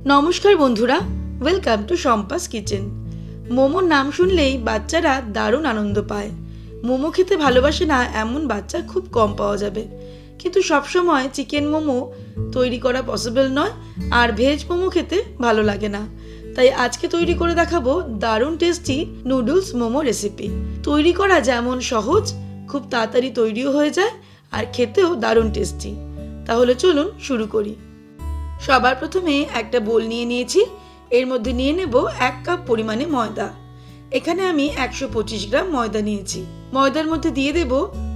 নমস্কার বন্ধুরা, welcome to Shampa's kitchen. মোমোর নাম শুনলেই বাচ্চারা দারুণ আনন্দ পায়। মোমো খেতে ভালোবাসে না এমন বাচ্চা খুব কম পাওয়া যাবে, কিন্তু সবসময় চিকেন মোমো তৈরি করা পসিবল নয়, আর ভেজ মোমো খেতে ভালো লাগে না। তাই আজকে তৈরি করে দেখাবো দারুণ টেস্টি নুডলস মোমো রেসিপি। তৈরি করা যেমন সহজ, খুব তাড়াতাড়ি তৈরিও হয়ে যায় আর খেতেও দারুণ টেস্টি। তাহলে চলুন শুরু করি। সবার প্রথমে একটা বোল নিয়ে নিয়েছি। এর মধ্যে নিয়ে নেব 1 কাপ পরিমাণে ময়দা। এখানে আমি 125 গ্রাম ময়দা নিয়েছি। ময়দার মধ্যে দিয়ে দেব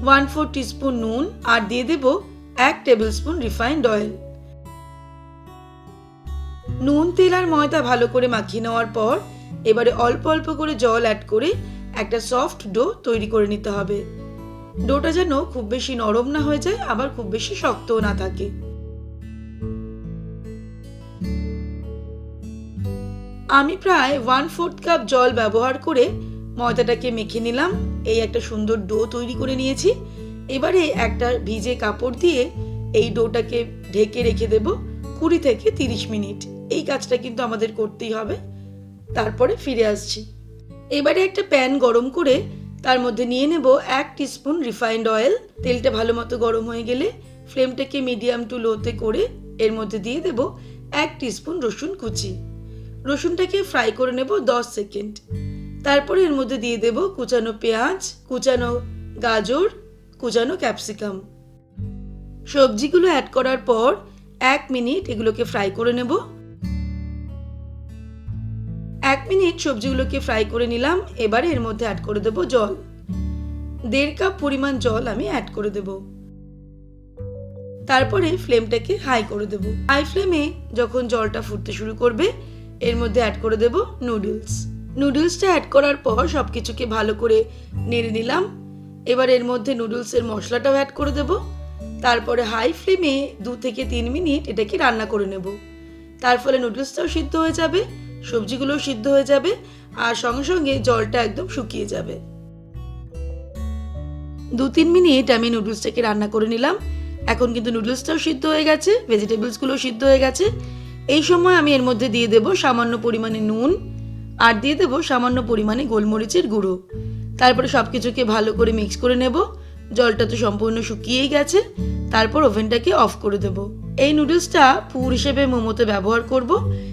1/4 টিস্পুন নুন আর দিয়ে দেব 1 টেবিল স্পুন রিফাইন্ড অয়েল। নুন, তেল আর ময়দা ভালো করে মাখিয়ে নেওয়ার পর এবারে অল্প অল্প করে জল অ্যাড করে একটা সফট ডো তৈরি করে নিতে হবে। ডোটা যেন খুব বেশি নরম না হয়ে যায়, আবার খুব বেশি শক্তও না থাকে। আমি প্রায় 1/4 কাপ জল ব্যবহার করে ময়দাটাকে মেখে নিলাম। এই একটা সুন্দর ডো তৈরি করে নিয়েছি। এবারে একটা ভিজে কাপড় দিয়ে এই ডোটাকে ঢেকে রেখে দেব 20 থেকে 30 মিনিট। এই কাজটা কিন্তু আমাদের করতেই হবে। তারপরে ফিরে আসছি। এবারে একটা প্যান গরম করে তার মধ্যে নিয়ে নেব 1 টিস্পুন রিফাইন্ড অয়েল। তেলটা ভালো মতো গরম হয়ে গেলে ফ্লেমটাকে মিডিয়াম টু লোতে করে এর মধ্যে দিয়ে দেব 1 টিস্পুন রসুন কুচি। রসুনটাকে ফ্রাই করে নেব 10 সেকেন্ড। তারপরে এর মধ্যে দিয়ে দেব কুচানো পেঁয়াজ, কুচানো গাজর, কুচানো ক্যাপসিকাম। সবজিগুলো অ্যাড করার পর 1 মিনিট এগুলোকে ফ্রাই করে নেব। 1 মিনিট সবজিগুলোকে ফ্রাই করে নিলাম। এবারে এর মধ্যে অ্যাড করে দেব জল। 1.5 কাপ পরিমাণ জল আমি অ্যাড করে দেব। তারপরে ফ্লেমটাকে হাই করে দেব। হাই ফ্লেমে যখন জলটা ফুটতে শুরু করবে এর মধ্যে অ্যাড করে দেব নুডলসটা অ্যাড করার পর সবকিছুকে ভালো করে নেড়ে নিলাম। এবার এর মধ্যে নুডলসের মশলাটাও অ্যাড করে দেব। তারপরে হাই ফ্লেমে 2 থেকে 3 মিনিট এটাকে রান্না করে নেব। তার ফলে নুডলসটাও সিদ্ধ হয়ে যাবে, সবজিগুলোও সিদ্ধ হয়ে যাবে, আর সঙ্গে সঙ্গে জলটা একদম শুকিয়ে যাবে। 2-3 মিনিট আমি নুডলসটাকে রান্না করে নিলাম। এখন কিন্তু নুডলসটাও সিদ্ধ হয়ে গেছে, ভেজিটেবলসগুলোও সিদ্ধ হয়ে গেছে। এই সময় আমি এর মধ্যে দিয়ে দেব সামান্য পরিমাণে নুন আর দিয়ে দেব সামান্য পরিমাণে গোলমরিচের গুঁড়ো। তারপরে সব কিছুকে ভালো করে মিক্স করে নেব। জলটা তো সম্পূর্ণ শুকিয়েই গেছে। তারপর ওভেনটাকে অফ করে দেব। এই নুডলসটা পুর হিসেবে মোমোতে ব্যবহার করব,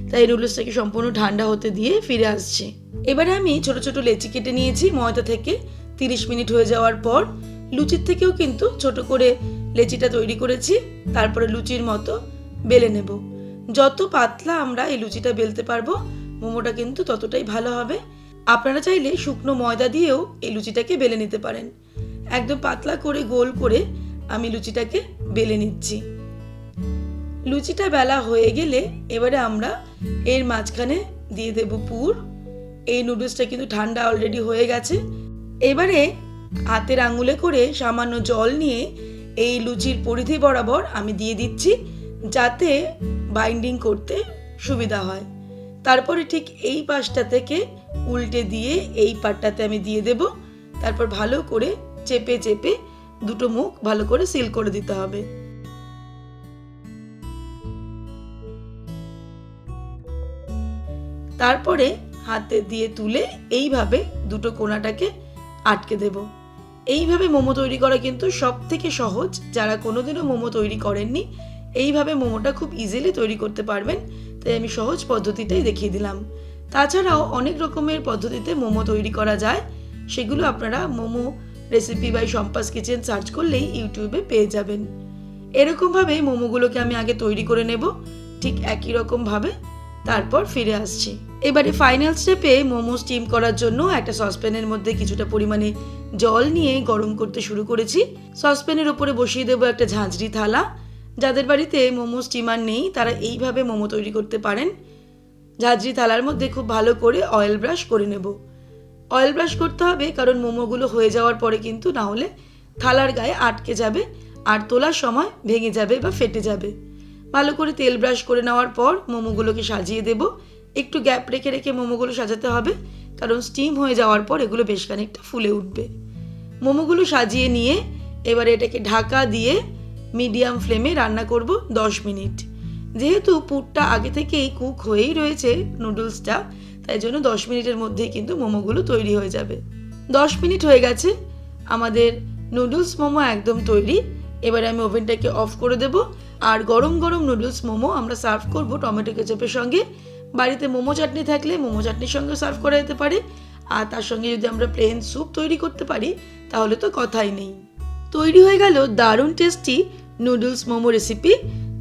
তাই এই নুডলসটাকে সম্পূর্ণ ঠান্ডা হতে দিয়ে ফিরে আসছি। এবারে আমি ছোট ছোট লেচি কেটে নিয়েছি। ময়দা থেকে 30 মিনিট হয়ে যাওয়ার পর লুচির থেকেও কিন্তু ছোট করে লেচিটা তৈরি করেছি। তারপরে লুচির মতো বেলে নেব। যত পাতলা আমরা এই লুচিটা বেলতে পারবো মোমোটা কিন্তু ততটাই ভালো হবে। আপনারা চাইলে শুকনো ময়দা দিয়েও এই লুচিটাকে বেলে নিতে পারেন। একদম পাতলা করে গোল করে আমি লুচিটাকে বেলে নিচ্ছি। লুচিটা বেলা হয়ে গেলে এবারে আমরা এর মাঝখানে দিয়ে দেব পুর। এই নুডলসটা কিন্তু ঠান্ডা অলরেডি হয়ে গেছে। এবারে হাতের আঙুলে করে সামান্য জল নিয়ে এই লুচির পরিধি বরাবর আমি দিয়ে দিচ্ছি, যাতে বাইন্ডিং করতে সুবিধা হয়। তারপরে ঠিক এই পাশটা থেকে উল্টে দিয়ে এই পাটটাতে আমি দিয়ে দেব। তারপর ভালো করে চেপে চেপে দুটো মুখ ভালো করে সিল করে দিতে হবে। তারপরে হাতে দিয়ে তুলে এইভাবে দুটো কোণাটাকে আটকে দেব। এইভাবে মোমো তৈরি করা কিন্তু সব থেকে সহজ। যারা কোনোদিনও মোমো তৈরি করেননি এইভাবে মোমোটা খুব ইজিলি তৈরি করতে পারবেন, তাই আমি সহজ পদ্ধতিটাই দেখিয়ে দিলাম। তাছাড়াও অনেক রকমের পদ্ধতিতে মোমো তৈরি করা যায়, সেগুলো আপনারা momo recipe by Shampa's kitchen search করলেই ইউটিউবে পেয়ে যাবেন। এরকমভাবে মোমোগুলোকে আমি আগে তৈরি করে নেব, ঠিক একই রকমভাবে। তারপর ফিরে আসছি। এবারে ফাইনাল স্টেপে মোমো স্টিম করার জন্য একটা সসপ্যানের মধ্যে কিছুটা পরিমাণে জল নিয়ে গরম করতে শুরু করেছি। সসপ্যানের ওপরে বসিয়ে দেবো একটা ঝাঁঝরি থালা। যাদের বাড়িতে মোমো স্টিমার নেই তারা এইভাবে মোমো তৈরি করতে পারেন। ঝাঁঝরি থালার মধ্যে খুব ভালো করে অয়েল ব্রাশ করে নেব। অয়েল ব্রাশ করতে হবে কারণ মোমোগুলো হয়ে যাওয়ার পরে কিন্তু না হলে থালার গায়ে আটকে যাবে আর তোলার সময় ভেঙে যাবে বা ফেটে যাবে। ভালো করে তেল ব্রাশ করে নেওয়ার পর মোমোগুলোকে সাজিয়ে দেব। একটু গ্যাপ রেখে রেখে মোমোগুলো সাজাতে হবে, কারণ স্টিম হয়ে যাওয়ার পর এগুলো বেশ খানিকটা ফুলে উঠবে। মোমোগুলো সাজিয়ে নিয়ে এবারে এটাকে ঢাকা দিয়ে মিডিয়াম ফ্লেমে রান্না করব 10 মিনিট। যেহেতু পুরটা আগে থেকেই কুক হয়েই রয়েছে নুডলসটা, তাই জন্য 10 মিনিটের মধ্যেই কিন্তু মোমোগুলো তৈরি হয়ে যাবে। 10 মিনিট হয়ে গেছে, আমাদের নুডলস মোমো একদম তৈরি। এবারে আমি ওভেনটাকে অফ করে দেব, আর গরম গরম নুডলস মোমো আমরা সার্ভ করব টমেটো কেচাপের সঙ্গে। বাড়িতে মোমো চাটনি থাকলে মোমো চাটনির সঙ্গে সার্ভ করা যেতে পারে, আর তার সঙ্গে যদি আমরা প্লেন স্যুপ তৈরি করতে পারি তাহলে তো কথাই নেই। তৈরি হয়ে গেল দারুণ টেস্টি নুডলস মোমো রেসিপি।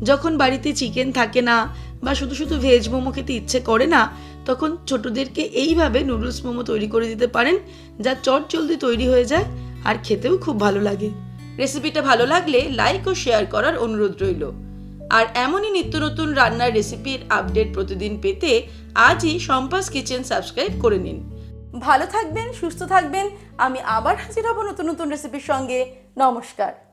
যখন বাড়িতে চিকেন থাকে না বা শুধু শুধু ভেজ মোমো খেতে ইচ্ছে করে না, তখন ছোটদেরকে এইভাবে নুডলস মোমো তৈরি করে দিতে পারেন, যা চটজলদি তৈরি হয়ে যায় আর খেতেও খুব ভালো লাগে। রেসিপিটা ভালো লাগলে লাইক ও শেয়ার করার অনুরোধ রইল। আর এমনই নিত্য নতুন রান্নার রেসিপির আপডেট প্রতিদিন পেতে আজই সম্পাস কিচেন সাবস্ক্রাইব করে নিন। ভালো থাকবেন, সুস্থ থাকবেন। আমি আবার হাজির হব নতুন নতুন রেসিপির সঙ্গে। নমস্কার।